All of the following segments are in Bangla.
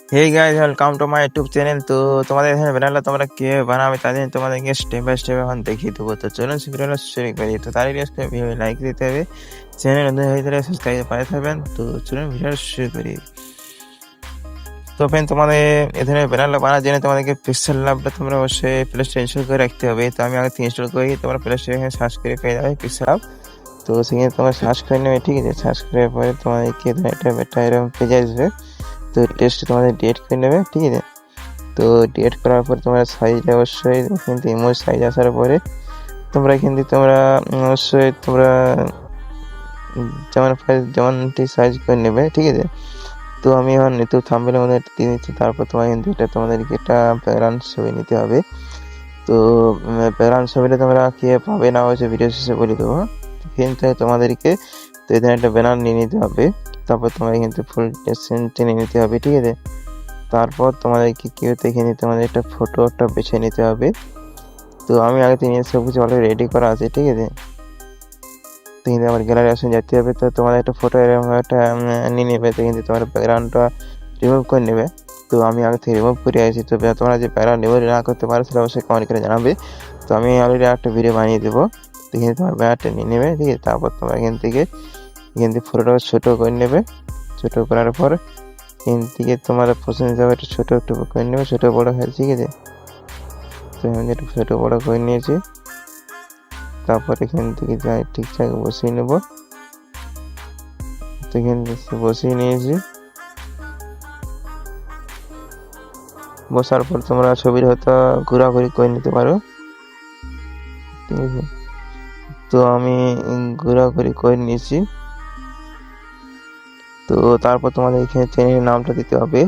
Hey guys, welcome to my YouTube channel. তো তোমাদের এখানে ব্যানারটা তোমরা কিভাবে বানাবে তার জন্য তোমাদেরকে স্টেপ বাই স্টেপ এখন দেখিয়ে দেবো। তো চলুন ভিডিওটা শুরু করি। তো তার আগে ভিডিও লাইক দিতে হবে, চ্যানেল নতুন হয়ে থাকলে সাবস্ক্রাইব করে থাকবেন। তো চলুন ভিডিওটা শুরু করি। তো ফ্রেন্ড, তোমাদের এখানে ব্যানারটা বানানোর জন্য তোমাদেরকে পিক্সেল ল্যাবটা তোমরা অবশ্যই প্লে স্টোরে ইনস্টল করে রাখতে হবে। তো আমি আগে থেকে ইনস্টল করি, তোমরা প্লে স্টোরে এখানে সার্চ করে পেয়ে যাবে পিক্সেল ল্যাব। তো সেখানে তোমরা সার্চ করে নেবে, ঠিক আছে। সার্চ করার পরে তোমাদেরকে এটা এরকম পেজ আসবে। তো টেস্ট তোমাদের ডিলিট করে নেবে, ঠিক আছে। তো ডিলিট করার পর তোমরা সাইজ অবশ্যই কিন্তু ইমোজ সাইজ আসার পরে তোমরা কিন্তু অবশ্যই তোমরা যেমনটি সাইজ করে নেবে, ঠিক আছে। তো আমি এখন নিতু থাম্বনেলের মধ্যে দিয়ে নিচ্ছি। তারপর তোমার কিন্তু এটা তোমাদেরকে একটা ব্যাকগ্রাউন্ড ছবি নিতে হবে। তো ব্যাকগ্রাউন্ড ছবিটা তোমরা কে পাবে না হয়েছে ভিডিও শেষে বলে দেবো। কিন্তু তোমাদেরকে তো এখানে একটা ব্যানার নিয়ে নিতে হবে। তারপর তোমার কিন্তু ফুল টেনে নিতে হবে, ঠিক আছে। তারপর তোমাদেরকে এখানে তোমাদের একটা ফটো একটা বেছে নিতে হবে। তো আমি আগে থেকে সব কিছু অলরেডি রেডি করা আছে, ঠিক আছে। তো কিন্তু আমার গ্যালারি অপশন যেতে হবে। তো তোমাদের একটা ফটো এরকম একটা নিয়ে নেবে। তো কিন্তু তোমার ব্যাকগ্রাউন্ডটা রিমুভ করে নেবে। তো আমি আগে থেকে রিমুভ করে আসি। তো তোমরা যে ব্যাকগ্রাউন্ড রিমুভ না করতে পারো সেটা অবশ্যই কমেন্ট করে জানাবে। তো আমি অলরেডি একটা ভিডিও বানিয়ে দেবো। তো কিন্তু তোমার ব্যানারটা নিয়ে নেবে, ঠিক আছে। তারপর তোমরা এখান থেকে ফটোটা ছোটো করে নেবে। ছোটো করার পর এখান থেকে তোমার পছন্দ হিসাবে একটু ছোটো একটু করে নেবে, ছোটো বড়ো হয়, ঠিক আছে। তো আমি একটু ছোটো বড়ো করে নিয়েছি। তারপর এখান থেকে যাই ঠিকঠাক বসিয়ে নেব। তো এখান থেকে বসিয়ে নিয়েছি। বসার পর তোমরা ছবির হয়তো ঘোরাঘুরি করে নিতে পারো, ঠিক আছে। তো আমি ঘোরাঘুরি করে নিয়েছি। তো তারপর তোমাদের এখানে চ্যানেলের নামটা দিতে হবে।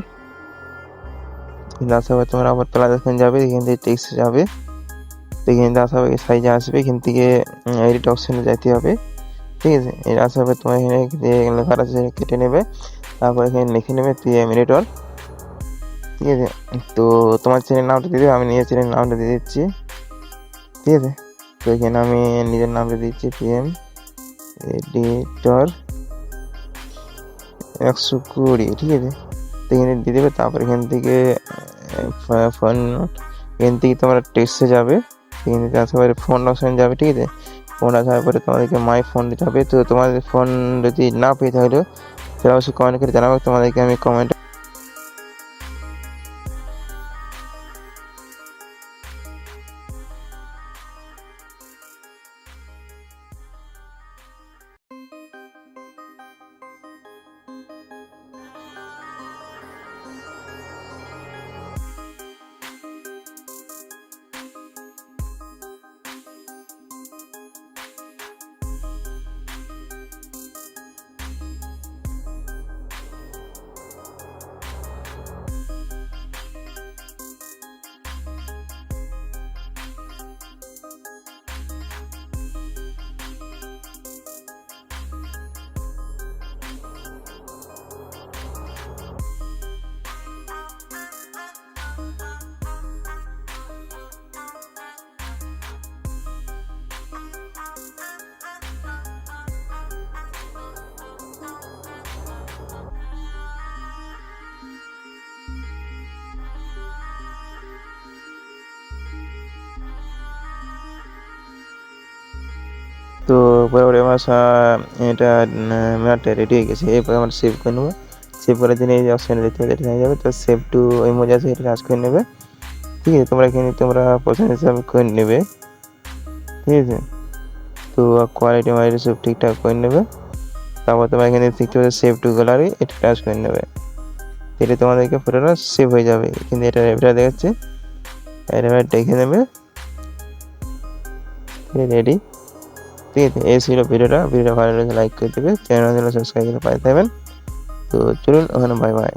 আসার পর তোমরা আবার প্লাস এখানে যাবে, এখান থেকে টেক্সট যাবে। তো এখানে আসার পর সাইজে আসবে, এখান থেকে এডিট অপশনে যেতে হবে, ঠিক আছে। এর আসার পর তোমার এখানে লেখা আছে কেটে নেবে। তারপর এখানে লিখে নেবে পিএম এডিটর, ঠিক আছে। তো তোমার চ্যানেল নামটা দিয়ে দেবে, আমি নিজের চ্যানেল নামটা দিয়ে দিচ্ছি, ঠিক আছে। তো এখানে আমি নিজের নামটা দিচ্ছি পিএম এডিটর 120, ঠিক আছে। তো এখানে দিয়ে দেবে। তারপর এখান থেকে ফোন, এখান থেকে তোমরা টেক্সটে যাবে, এখান থেকে আসার পরে ফোন অপশন যাবে, ঠিক আছে। ফোন আসার পরে তোমাদেরকে মাই ফোন দিতে হবে। তো তোমাদের ফোন যদি না পেয়ে থাকলেও সেটা অবশ্যই কমেন্ট করে জানাবো, তোমাদেরকে আমি কমেন্ট। তো পরে আমার এটা ম্যাটটা রেডি হয়ে গেছে। এরপরে আমরা সেভ করে নেবো। সেভ করার জন্য এই যে অপশানে দেখতে হবে, এটা হয়ে যাবে। তো সেভ টু ইমোজি আছে, এটা কাজ করে নেবে, ঠিক আছে। তোমরা এখানে তোমরা পছন্দ হিসাবে করে নেবে, ঠিক আছে। তো কোয়ালিটি মাইটি সব ঠিকঠাক করে নেবে। তারপর তোমরা এখানে দেখতে পাচ্ছ সেভ টু গ্যালারি, এটা কাজ করে নেবে। এটা তোমাদেরকে ফটোটা সেভ হয়ে যাবে। কিন্তু এটা দেখাচ্ছে, এটা দেখে নেবে, রেডি, ঠিক আছে। এই ছিল ভিডিওটা ভালো লাগলে লাইক করে দেবে, চ্যানেল সাবস্ক্রাইব করে পাঠিয়ে দেবেন। তো চলুন ওখানে, বাই বাই।